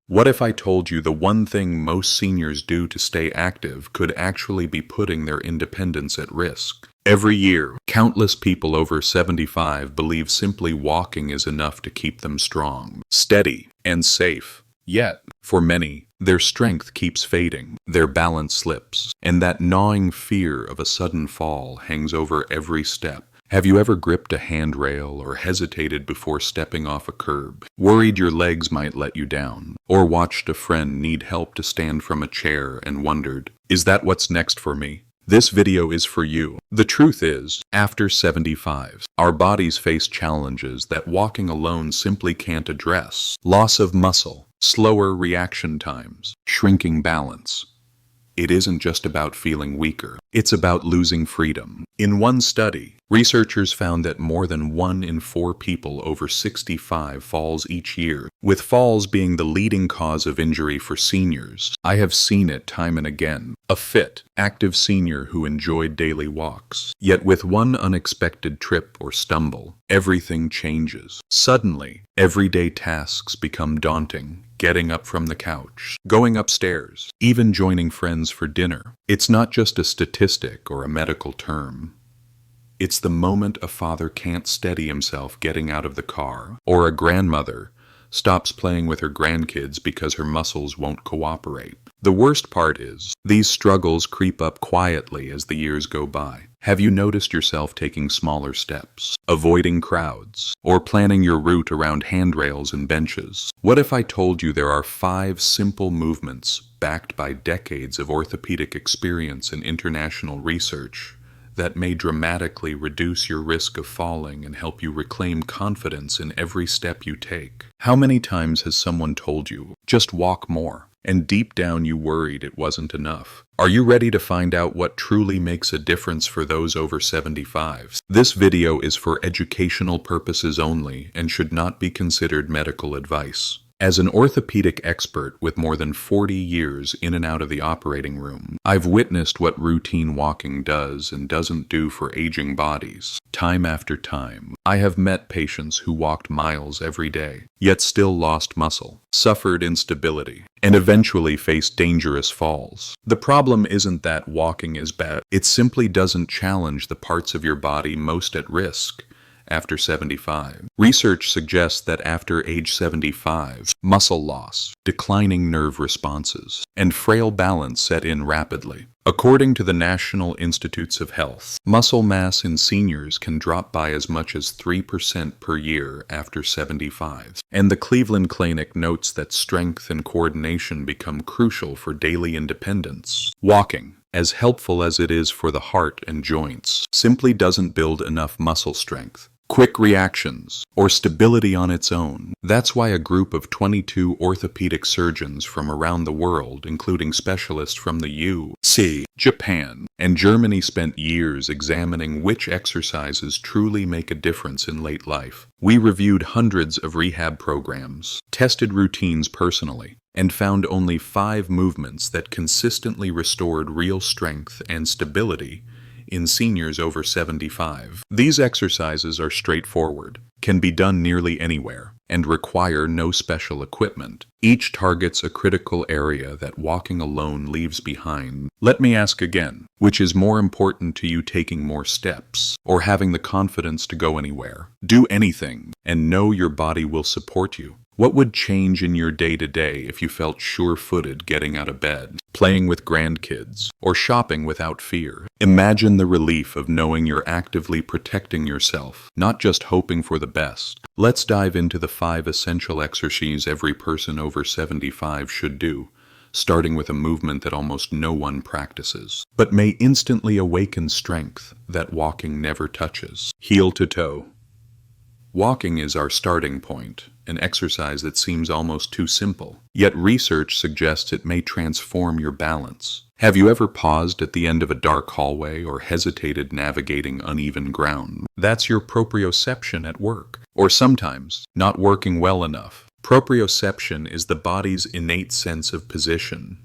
What if I told you the one thing most seniors do to stay active could actually be putting their independence at risk? Every year, countless people over 75 believe simply walking is enough to keep them strong, steady, and safe. Yet, for many, their strength keeps fading, their balance slips, and that gnawing fear of a sudden fall hangs over every step. Have you ever gripped a handrail or hesitated before stepping off a curb, worried your legs might let you down, or watched a friend need help to stand from a chair and wondered, is that what's next for me? This video is for you. The truth is, after 75, our bodies face challenges that walking alone simply can't address. Loss of muscle, slower reaction times, shrinking balance. It isn't just about feeling weaker, it's about losing freedom. In one study, researchers found that more than 1 in 4 people over 65 falls each year, with falls being the leading cause of injury for seniors. I have seen it time and again. A fit, active senior who enjoyed daily walks. Yet with one unexpected trip or stumble, everything changes. Suddenly, everyday tasks become daunting. Getting up from the couch, going upstairs, even joining friends for dinner. It's not just a statistic or a medical term. It's the moment a father can't steady himself getting out of the car, or a grandmother stops playing with her grandkids because her muscles won't cooperate. The worst part is, these struggles creep up quietly as the years go by. Have you noticed yourself taking smaller steps, avoiding crowds, or planning your route around handrails and benches? What if I told you there are 5 simple movements backed by decades of orthopedic experience and international research that may dramatically reduce your risk of falling and help you reclaim confidence in every step you take? How many times has someone told you, just walk more, and deep down you worried it wasn't enough? Are you ready to find out what truly makes a difference for those over 75? This video is for educational purposes only and should not be considered medical advice. As an orthopedic expert with more than 40 years in and out of the operating room, I've witnessed what routine walking does and doesn't do for aging bodies. Time after time, I have met patients who walked miles every day, yet still lost muscle, suffered instability, and eventually faced dangerous falls. The problem isn't that walking is bad, it simply doesn't challenge the parts of your body most at risk. After 75. Research suggests that after age 75, muscle loss, declining nerve responses, and frail balance set in rapidly. According to the National Institutes of Health, muscle mass in seniors can drop by as much as 3% per year after 75. And the Cleveland Clinic notes that strength and coordination become crucial for daily independence. Walking, as helpful as it is for the heart and joints, simply doesn't build enough muscle strength, quick reactions, or stability on its own. That's why a group of 22 orthopedic surgeons from around the world, including specialists from the U.S., Japan, and Germany, spent years examining which exercises truly make a difference in late life. We reviewed hundreds of rehab programs, tested routines personally, and found only 5 movements that consistently restored real strength and stability in seniors over 75. These exercises are straightforward, can be done nearly anywhere, and require no special equipment. Each targets a critical area that walking alone leaves behind. Let me ask again, which is more important to you, taking more steps, or having the confidence to go anywhere? Do anything, and know your body will support you. What would change in your day-to-day if you felt sure-footed getting out of bed, playing with grandkids, or shopping without fear? Imagine the relief of knowing you're actively protecting yourself, not just hoping for the best. Let's dive into the 5 essential exercises every person over 75 should do, starting with a movement that almost no one practices, but may instantly awaken strength that walking never touches. Heel to toe. Walking is our starting point, an exercise that seems almost too simple. Yet research suggests it may transform your balance. Have you ever paused at the end of a dark hallway or hesitated navigating uneven ground? That's your proprioception at work, or sometimes not working well enough. Proprioception is the body's innate sense of position.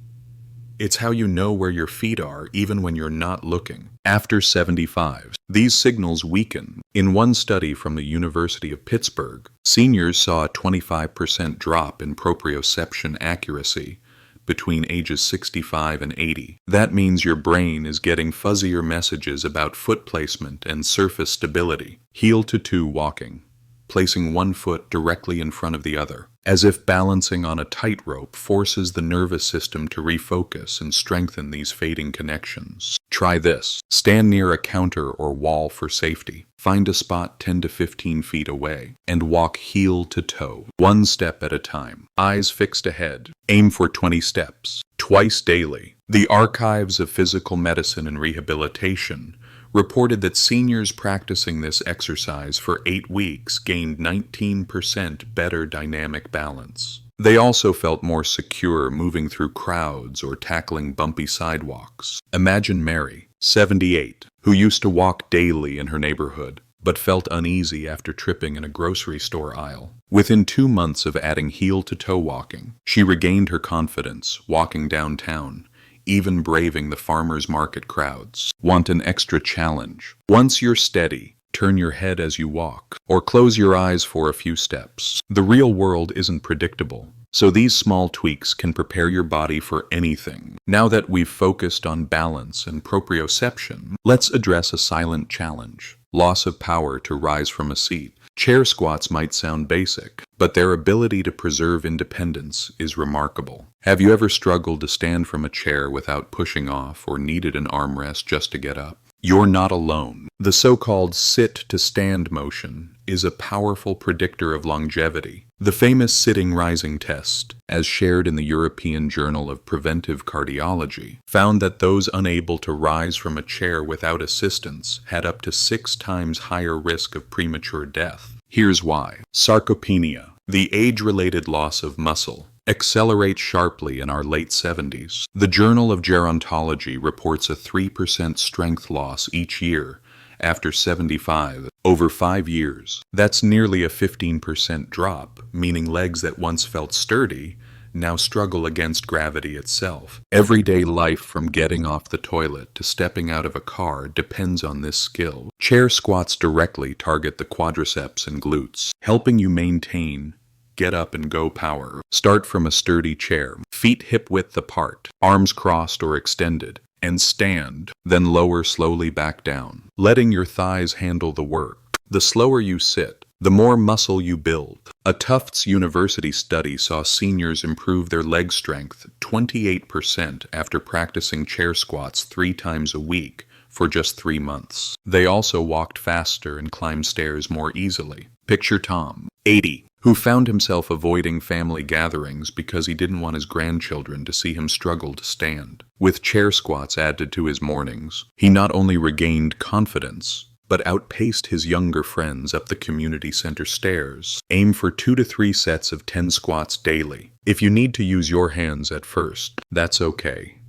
It's how you know where your feet are even when you're not looking. After 75, these signals weaken. In one study from the University of Pittsburgh, seniors saw a 25% drop in proprioception accuracy between ages 65 and 80. That means your brain is getting fuzzier messages about foot placement and surface stability. Heel to toe walking, placing one foot directly in front of the other, as if balancing on a tightrope forces the nervous system to refocus and strengthen these fading connections. Try this. Stand near a counter or wall for safety. Find a spot 10 to 15 feet away and walk heel to toe, one step at a time, eyes fixed ahead. Aim for 20 steps, twice daily. The Archives of Physical Medicine and Rehabilitation reported that seniors practicing this exercise for 8 weeks gained 19% better dynamic balance. They also felt more secure moving through crowds or tackling bumpy sidewalks. Imagine Mary, 78, who used to walk daily in her neighborhood, but felt uneasy after tripping in a grocery store aisle. Within 2 months of adding heel-to-toe walking, she regained her confidence walking downtown, even braving the farmers market crowds. Want an extra challenge? Once you're steady, turn your head as you walk, or close your eyes for a few steps. The real world isn't predictable, so these small tweaks can prepare your body for anything. Now that we've focused on balance and proprioception, let's address a silent challenge: loss of power to rise from a seat. Chair squats might sound basic, but their ability to preserve independence is remarkable. Have you ever struggled to stand from a chair without pushing off or needed an armrest just to get up? You're not alone. The so-called sit-to-stand motion is a powerful predictor of longevity. The famous sitting-rising test, as shared in the European Journal of Preventive Cardiology, found that those unable to rise from a chair without assistance had up to 6 times higher risk of premature death. Here's why. Sarcopenia, the age-related loss of muscle, accelerates sharply in our late 70s. The Journal of Gerontology reports a 3% strength loss each year after 75, over 5 years. That's nearly a 15% drop, meaning legs that once felt sturdy now struggle against gravity itself. Everyday life, from getting off the toilet to stepping out of a car, depends on this skill. Chair squats directly target the quadriceps and glutes, helping you maintain get up and go power. Start from a sturdy chair, feet hip width apart, arms crossed or extended, and stand, then lower slowly back down, letting your thighs handle the work. The slower you sit, the more muscle you build. A Tufts University study saw seniors improve their leg strength 28% after practicing chair squats 3 times a week for just 3 months. They also walked faster and climbed stairs more easily. Picture Tom, 80, who found himself avoiding family gatherings because he didn't want his grandchildren to see him struggle to stand. With chair squats added to his mornings, he not only regained confidence, but outpaced his younger friends up the community center stairs. Aim for 2 to 3 sets of 10 squats daily. If you need to use your hands at first, that's okay.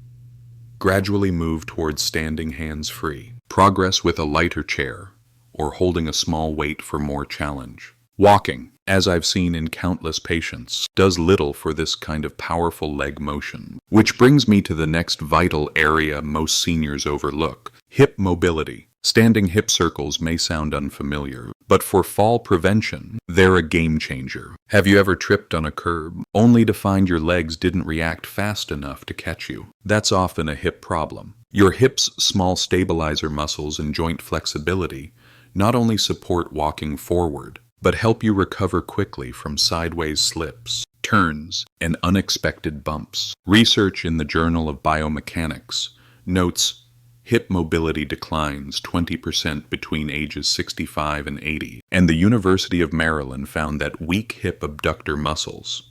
Gradually move towards standing hands-free. Progress with a lighter chair, or holding a small weight for more challenge. Walking, as I've seen in countless patients, does little for this kind of powerful leg motion. Which brings me to the next vital area most seniors overlook: hip mobility. Standing hip circles may sound unfamiliar, but for fall prevention, they're a game changer. Have you ever tripped on a curb, only to find your legs didn't react fast enough to catch you? That's often a hip problem. Your hips' small stabilizer muscles and joint flexibility not only support walking forward, but help you recover quickly from sideways slips, turns, and unexpected bumps. Research in the Journal of Biomechanics notes hip mobility declines 20% between ages 65 and 80, and the University of Maryland found that weak hip abductor muscles,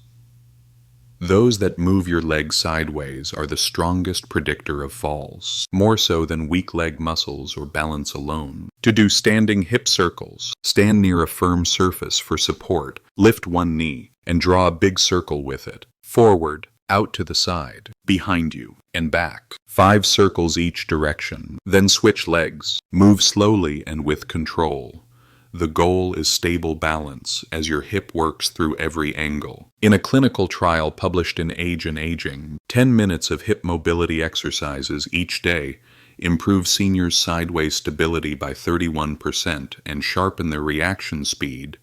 those that move your legs sideways, are the strongest predictor of falls, more so than weak leg muscles or balance alone. To do standing hip circles, stand near a firm surface for support, lift one knee, and draw a big circle with it. Forward, out to the side, behind you, and back. 5 circles each direction. Then switch legs. Move slowly and with control. The goal is stable balance as your hip works through every angle. In a clinical trial published in Age and Aging, 10 minutes of hip mobility exercises each day improve seniors' sideways stability by 31% and sharpen their reaction speed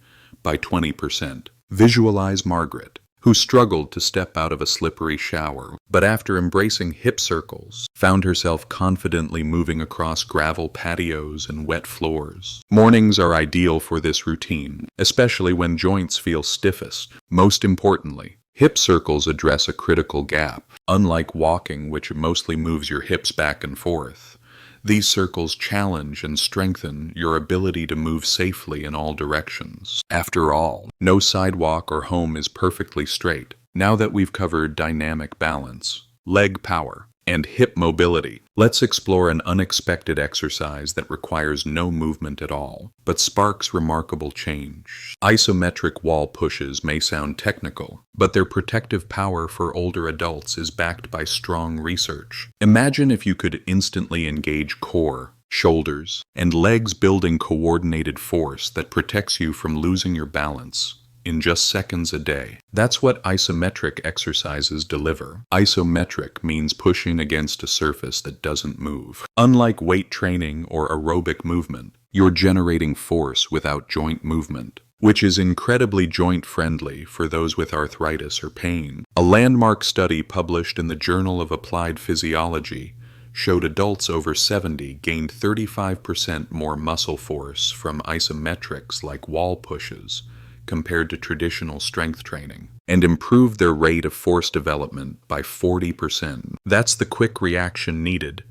by 20%. Visualize Margaret, who struggled to step out of a slippery shower, but after embracing hip circles, found herself confidently moving across gravel patios and wet floors. Mornings are ideal for this routine, especially when joints feel stiffest. Most importantly, hip circles address a critical gap. Unlike walking, which mostly moves your hips back and forth, these circles challenge and strengthen your ability to move safely in all directions. After all, no sidewalk or home is perfectly straight. Now that we've covered dynamic balance, leg power, and hip mobility, let's explore an unexpected exercise that requires no movement at all, but sparks remarkable change. Isometric wall pushes may sound technical, but their protective power for older adults is backed by strong research. Imagine if you could instantly engage core, shoulders, and legs, building coordinated force that protects you from losing your balance in just seconds a day. That's what isometric exercises deliver. Isometric means pushing against a surface that doesn't move. Unlike weight training or aerobic movement, you're generating force without joint movement, which is incredibly joint-friendly for those with arthritis or pain. A landmark study published in the Journal of Applied Physiology showed adults over 70 gained 35% more muscle force from isometrics like wall pushes compared to traditional strength training, and improved their rate of force development by 40%. That's the quick reaction needed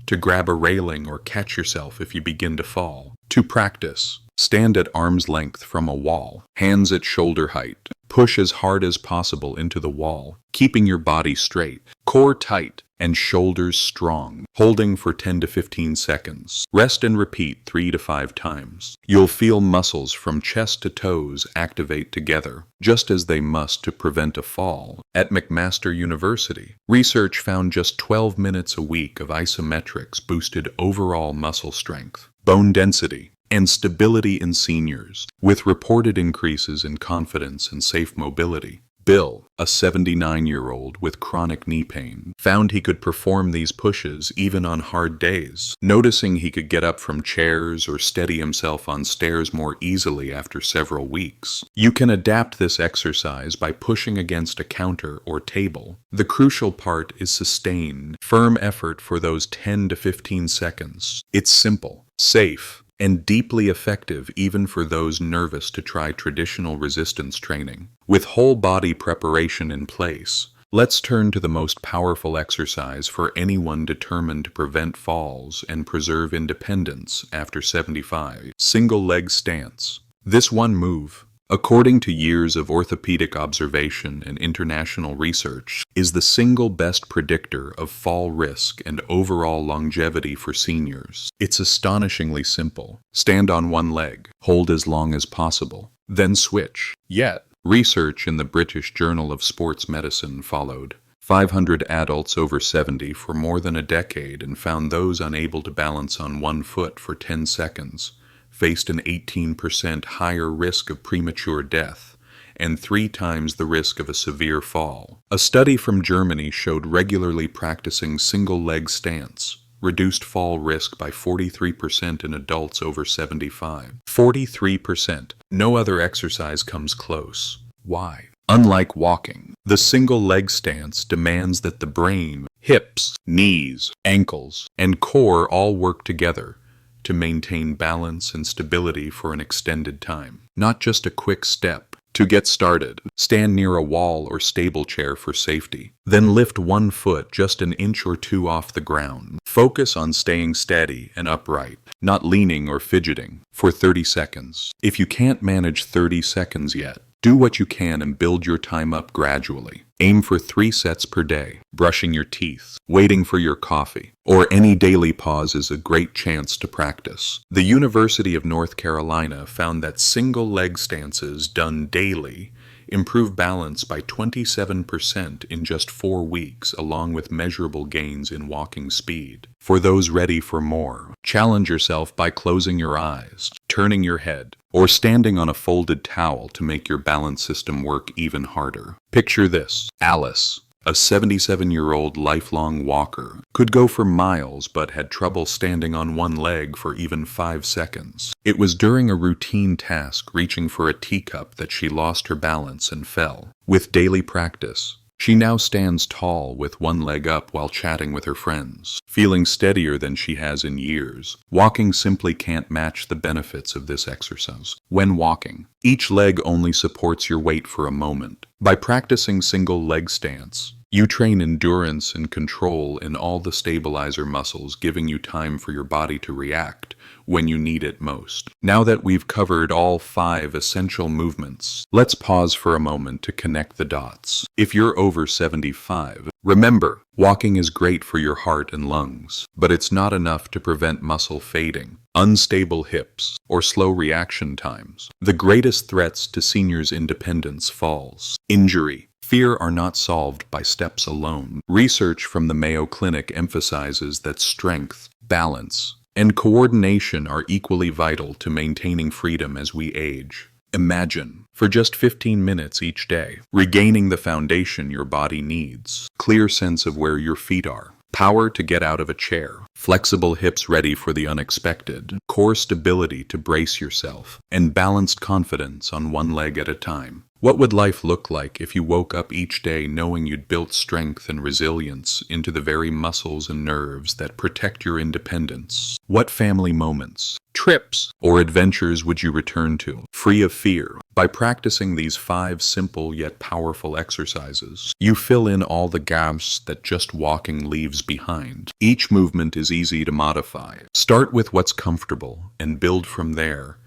to grab a railing or catch yourself if you begin to fall. To practice, stand at arm's length from a wall, hands at shoulder height. Push as hard as possible into the wall, keeping your body straight, core tight, and shoulders strong, holding for 10 to 15 seconds. Rest and repeat 3 to 5 times. You'll feel muscles from chest to toes activate together, just as they must to prevent a fall. At McMaster University, research found just 12 minutes a week of isometrics boosted overall muscle strength, bone density, and stability in seniors, with reported increases in confidence and safe mobility. Bill, a 79-year-old with chronic knee pain, found he could perform these pushes even on hard days, noticing he could get up from chairs or steady himself on stairs more easily after several weeks. You can adapt this exercise by pushing against a counter or table. The crucial part is sustained, firm effort for those 10 to 15 seconds. It's simple, safe, and deeply effective even for those nervous to try traditional resistance training. With whole body preparation in place, let's turn to the most powerful exercise for anyone determined to prevent falls and preserve independence after 75. Single leg stance. This one move, according to years of orthopedic observation and international research, is the single best predictor of fall risk and overall longevity for seniors. It's astonishingly simple. Stand on one leg, hold as long as possible, then switch. Yet, research in the British Journal of Sports Medicine followed 500 adults over 70 for more than a decade and found those unable to balance on one foot for 10 seconds faced an 18% higher risk of premature death and 3 times the risk of a severe fall. A study from Germany showed regularly practicing single-leg stance reduced fall risk by 43% in adults over 75. 43%. No other exercise comes close. Why? Unlike walking, the single-leg stance demands that the brain, hips, knees, ankles, and core all work together to maintain balance and stability for an extended time, not just a quick step. To get started, stand near a wall or stable chair for safety. Then lift one foot just an inch or two off the ground. Focus on staying steady and upright, not leaning or fidgeting, for 30 seconds. If you can't manage 30 seconds yet, do what you can and build your time up gradually. Aim for 3 sets per day. Brushing your teeth, waiting for your coffee, or any daily pause is a great chance to practice. The University of North Carolina found that single leg stances done daily improve balance by 27% in just 4 weeks, along with measurable gains in walking speed. For those ready for more, challenge yourself by closing your eyes. Turn turning your head, or standing on a folded towel to make your balance system work even harder. Picture this. Alice, a 77-year-old lifelong walker, could go for miles but had trouble standing on one leg for even 5 seconds. It was during a routine task reaching for a teacup that she lost her balance and fell. With daily practice, she now stands tall with one leg up while chatting with her friends, feeling steadier than she has in years. Walking simply can't match the benefits of this exercise. When walking, each leg only supports your weight for a moment. By practicing single leg stance, you train endurance and control in all the stabilizer muscles, giving you time for your body to react when you need it most. Now that we've covered all 5 essential movements, let's pause for a moment to connect the dots. If you're over 75, remember, walking is great for your heart and lungs, but it's not enough to prevent muscle fading, unstable hips, or slow reaction times. The greatest threats to seniors' independence, falls, injury, fear are not solved by steps alone. Research from the Mayo Clinic emphasizes that strength, balance, and coordination are equally vital to maintaining freedom as we age. Imagine, for just 15 minutes each day, regaining the foundation your body needs, clear sense of where your feet are, power to get out of a chair, flexible hips ready for the unexpected, core stability to brace yourself, and balanced confidence on one leg at a time. What would life look like if you woke up each day knowing you'd built strength and resilience into the very muscles and nerves that protect your independence? What family moments, trips, or adventures would you return to, free of fear? By practicing these 5 simple yet powerful exercises, you fill in all the gaps that just walking leaves behind. Each movement is easy to modify. Start with what's comfortable and build from there.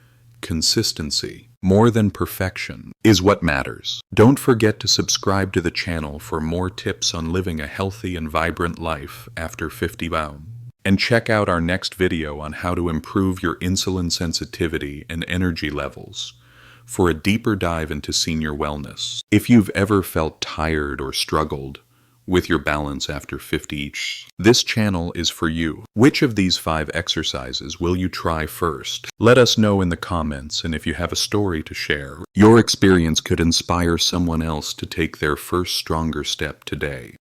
Consistency, more than perfection, is what matters. Don't forget to subscribe to the channel for more tips on living a healthy and vibrant life after 50. And check out our next video on how to improve your insulin sensitivity and energy levels for a deeper dive into senior wellness. If you've ever felt tired or struggled with your balance after 50, this channel is for you. Which of these 5 exercises will you try first? Let us know in the comments, and if you have a story to share, your experience could inspire someone else to take their first stronger step today.